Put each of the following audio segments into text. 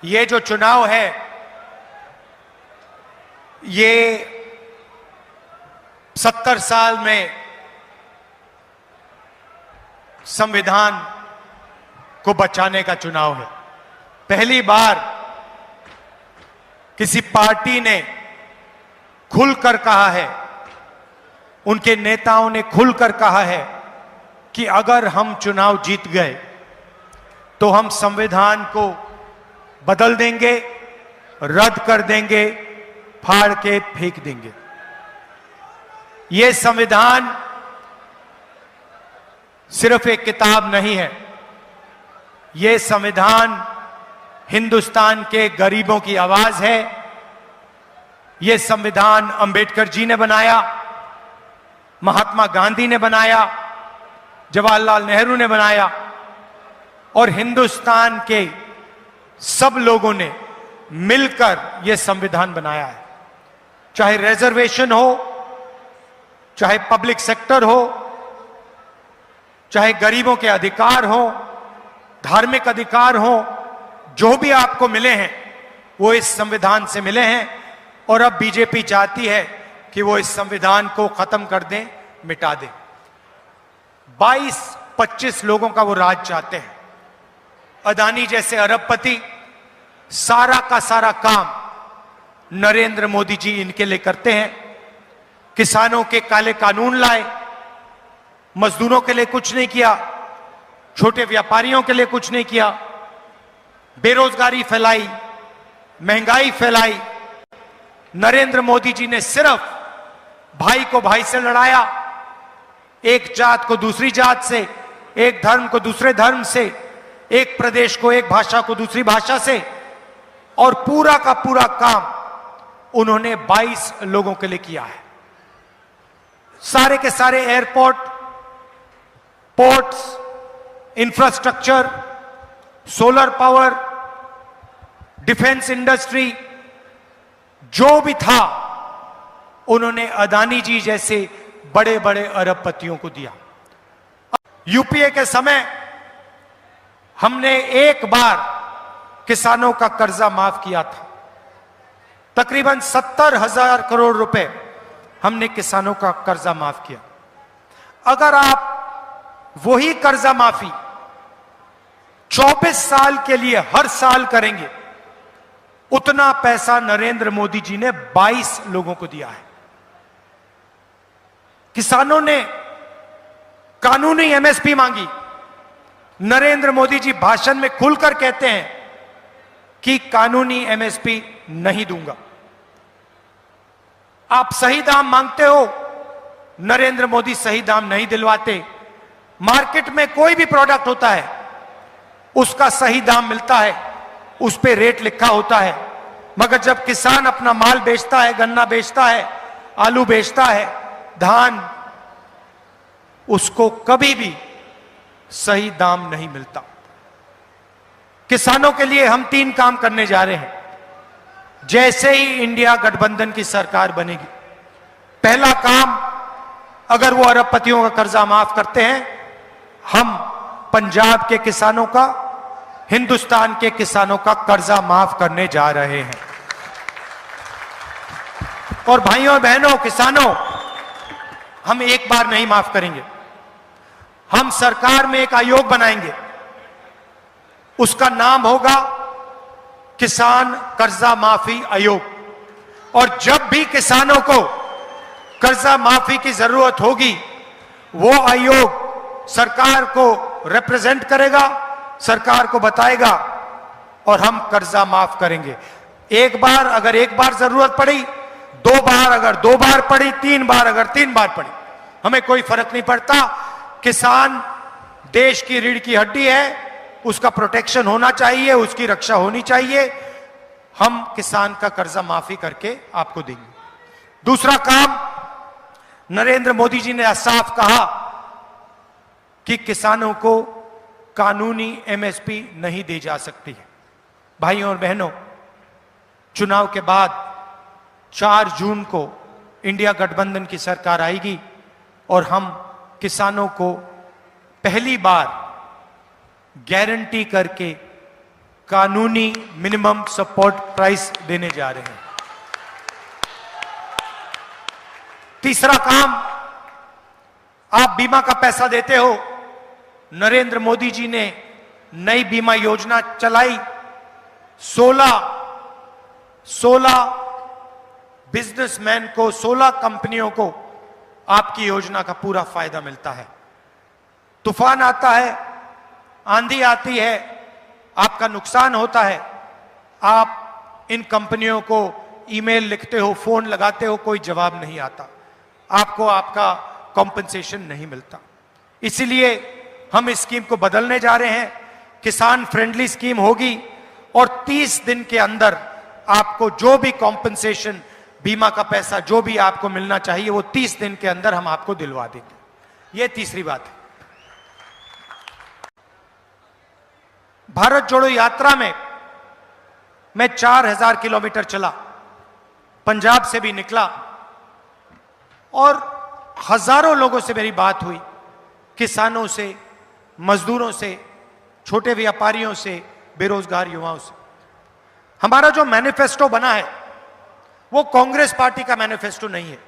ये जो चुनाव है ये 70 साल में संविधान को बचाने का चुनाव है। पहली बार किसी पार्टी ने खुलकर कहा है, उनके नेताओं ने खुलकर कहा है कि अगर हम चुनाव जीत गए तो हम संविधान को बदल देंगे, रद्द कर देंगे, फाड़ के फेंक देंगे। यह संविधान सिर्फ एक किताब नहीं है, यह संविधान हिंदुस्तान के गरीबों की आवाज है। यह संविधान अंबेडकर जी ने बनाया, महात्मा गांधी ने बनाया, जवाहरलाल नेहरू ने बनाया और हिंदुस्तान के सब लोगों ने मिलकर यह संविधान बनाया है। चाहे रिजर्वेशन हो, चाहे पब्लिक सेक्टर हो, चाहे गरीबों के अधिकार हो, धार्मिक अधिकार हो, जो भी आपको मिले हैं वो इस संविधान से मिले हैं। और अब बीजेपी चाहती है कि वो इस संविधान को खत्म कर दें, मिटा दें। 22-25 लोगों का वो राज चाहते हैं। अदानी जैसे अरबपति सारा का सारा काम नरेंद्र मोदी जी इनके लिए करते हैं। किसानों के काले कानून लाए, मजदूरों के लिए कुछ नहीं किया, छोटे व्यापारियों के लिए कुछ नहीं किया, बेरोजगारी फैलाई, महंगाई फैलाई। नरेंद्र मोदी जी ने सिर्फ भाई को भाई से लड़ाया, एक जात को दूसरी जात से, एक धर्म को दूसरे धर्म से, एक प्रदेश को एक भाषा को दूसरी भाषा से, और पूरा का पूरा काम उन्होंने 22 लोगों के लिए किया है। सारे के सारे airport, ports, infrastructure, solar power, defence industry, जो भी था उन्होंने अदानी जी जैसे बड़े बड़े अरबपतियों को दिया। यूपीए के समय हमने एक बार किसानों का कर्जा माफ किया था। तकरीबन 70,000 करोड़ रुपए हमने किसानों का कर्जा माफ किया। अगर आप वही कर्जा माफी 24 साल के लिए हर साल करेंगे, उतना पैसा नरेंद्र मोदी जी ने 22 लोगों को दिया है। किसानों ने कानूनी एमएसपी मांगी। नरेंद्र मोदी जी भाषण में खुलकर कहते हैं कि कानूनी एमएसपी नहीं दूंगा। आप सही दाम मांगते हो, नरेंद्र मोदी सही दाम नहीं दिलवाते। मार्केट में कोई भी प्रोडक्ट होता है, उसका सही दाम मिलता है, उस पे रेट लिखा होता है, मगर जब किसान अपना माल बेचता है, गन्ना बेचता है, आलू बेचता है, धान, उसको कभी भी सही दाम नहीं मिलता। किसानों के लिए हम 3 काम करने जा रहे हैं जैसे ही इंडिया गठबंधन की सरकार बनेगी। पहला काम, अगर वो अरबपतियों का कर्जा माफ करते हैं, हम पंजाब के किसानों का, हिंदुस्तान के किसानों का कर्जा माफ करने जा रहे हैं। और भाइयों और बहनों, किसानों, हम एक बार नहीं माफ करेंगे। हम सरकार में एक आयोग बनाएंगे, उसका नाम होगा किसान कर्जा माफी आयोग। और जब भी किसानों को कर्जा माफी की जरूरत होगी, वो आयोग सरकार को रिप्रेजेंट करेगा, सरकार को बताएगा और हम कर्जा माफ करेंगे। एक बार अगर एक बार जरूरत पड़ी, 2 बार अगर 2 बार पड़ी, 3 बार अगर 3 बार पड़ी, हमें कोई फर्क नहीं पड़ता। किसान देश की रीढ़ की हड्डी है, उसका प्रोटेक्शन होना चाहिए, उसकी रक्षा होनी चाहिए। हम किसान का कर्जा माफी करके आपको देंगे। दूसरा काम, नरेंद्र मोदी जी ने साफ कहा कि किसानों को कानूनी एमएसपी नहीं दी जा सकती है। भाइयों और बहनों, चुनाव के बाद 4 जून को इंडिया गठबंधन की सरकार आएगी और हम किसानों को पहली बार गारंटी करके कानूनी मिनिमम सपोर्ट प्राइस देने जा रहे हैं। तीसरा काम, आप बीमा का पैसा देते हो। नरेंद्र मोदी जी ने नई बीमा योजना चलाई। 16 बिजनेसमैन को, 16 कंपनियों को आपकी योजना का पूरा फायदा मिलता है। तूफान आता है, आंधी आती है, आपका नुकसान होता है, आप इन कंपनियों को ईमेल लिखते हो, फोन लगाते हो, कोई जवाब नहीं आता, आपको आपका कॉम्पेंसेशन नहीं मिलता। इसीलिए हम इस स्कीम को बदलने जा रहे हैं। किसान फ्रेंडली स्कीम होगी और 30 दिन के अंदर आपको जो भी कॉम्पेंसेशन, बीमा का पैसा जो भी आपको मिलना चाहिए, वो 30 दिन के अंदर हम आपको दिलवा देंगे। ये तीसरी बात है। भारत जोड़ो यात्रा में मैं 4000 किलोमीटर चला, पंजाब से भी निकला और हजारों लोगों से मेरी बात हुई, किसानों से, मजदूरों से, छोटे व्यापारियों से, बेरोजगार युवाओं से। हमारा जो मैनिफेस्टो बना है वो कांग्रेस पार्टी का मैनिफेस्टो नहीं है,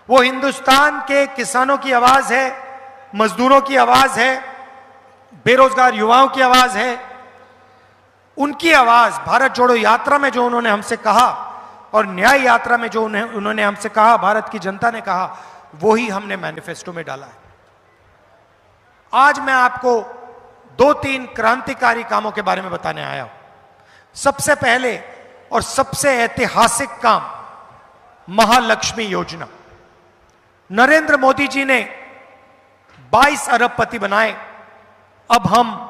वो हिंदुस्तान के किसानों की आवाज है, मजदूरों की आवाज है, बेरोजगार युवाओं की आवाज है। उनकी आवाज भारत जोड़ो यात्रा में जो उन्होंने हमसे कहा और न्याय यात्रा में जो उन्होंने हमसे कहा, भारत की जनता ने कहा, वो ही हमने मैनिफेस्टो में डाला है। आज मैं आपको 2-3 क्रांतिकारी कामों के बारे में बताने आया हूं। सबसे पहले और सबसे ऐतिहासिक काम, महालक्ष्मी योजना। नरेंद्र मोदी जी ने 22 अरबपति बनाए, अब हम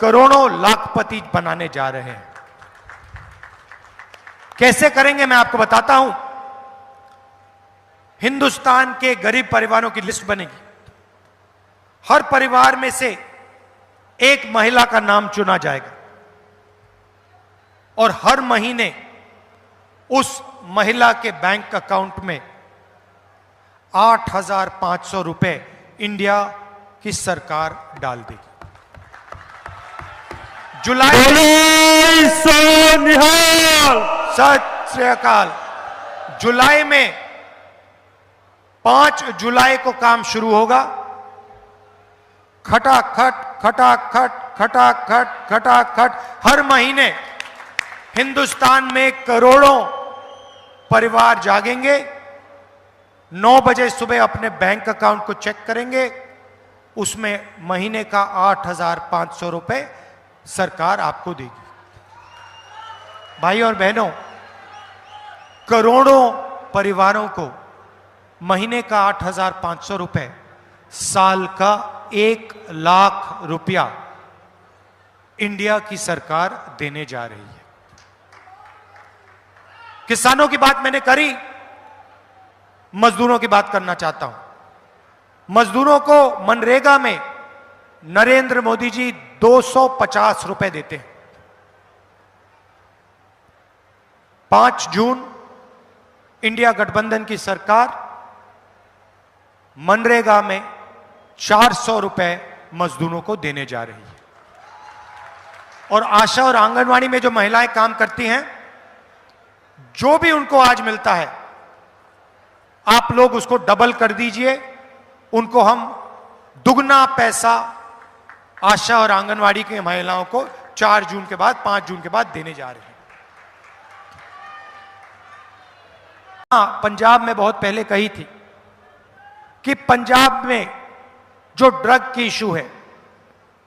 करोड़ों लाखपति बनाने जा रहे हैं। कैसे करेंगे मैं आपको बताता हूं। हिंदुस्तान के गरीब परिवारों की लिस्ट बनेगी, हर परिवार में से एक महिला का नाम चुना जाएगा और हर महीने उस महिला के बैंक अकाउंट में 8,500 रुपए इंडिया की सरकार डाल देगी। जुलाई सत श्री अकाल। जुलाई में 5 जुलाई को काम शुरू होगा। खटाखट खटाखट खटाखट खटाखट हर महीने हिंदुस्तान में करोड़ों परिवार जागेंगे, 9 बजे सुबह अपने बैंक अकाउंट को चेक करेंगे, उसमें महीने का 8,500 रुपए सरकार आपको देगी। भाई और बहनों, करोड़ों परिवारों को महीने का 8,500 रुपए, साल का 1 लाख रुपया इंडिया की सरकार देने जा रही है। किसानों की बात मैंने करी, मजदूरों की बात करना चाहता हूं। मजदूरों को मनरेगा में नरेंद्र मोदी जी 250 रुपए देते हैं। 5 जून इंडिया गठबंधन की सरकार मनरेगा में 400 रुपए मजदूरों को देने जा रही है। और आशा और आंगनवाड़ी में जो महिलाएं काम करती हैं, जो भी उनको आज मिलता है, आप लोग उसको डबल कर दीजिए। उनको हम दुगना पैसा आशा और आंगनवाड़ी की महिलाओं को 4 जून के बाद, 5 जून के बाद देने जा रहे हैं। पंजाब में बहुत पहले कही थी कि पंजाब में जो ड्रग की इशू है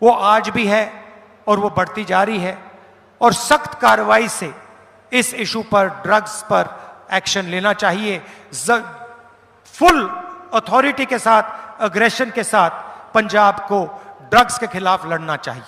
वो आज भी है और वो बढ़ती जा रही है, और सख्त कार्रवाई से इस इशू पर, ड्रग्स पर एक्शन लेना चाहिए। फुल अथॉरिटी के साथ, अग्रेशन के साथ पंजाब को ड्रग्स के खिलाफ लड़ना चाहिए।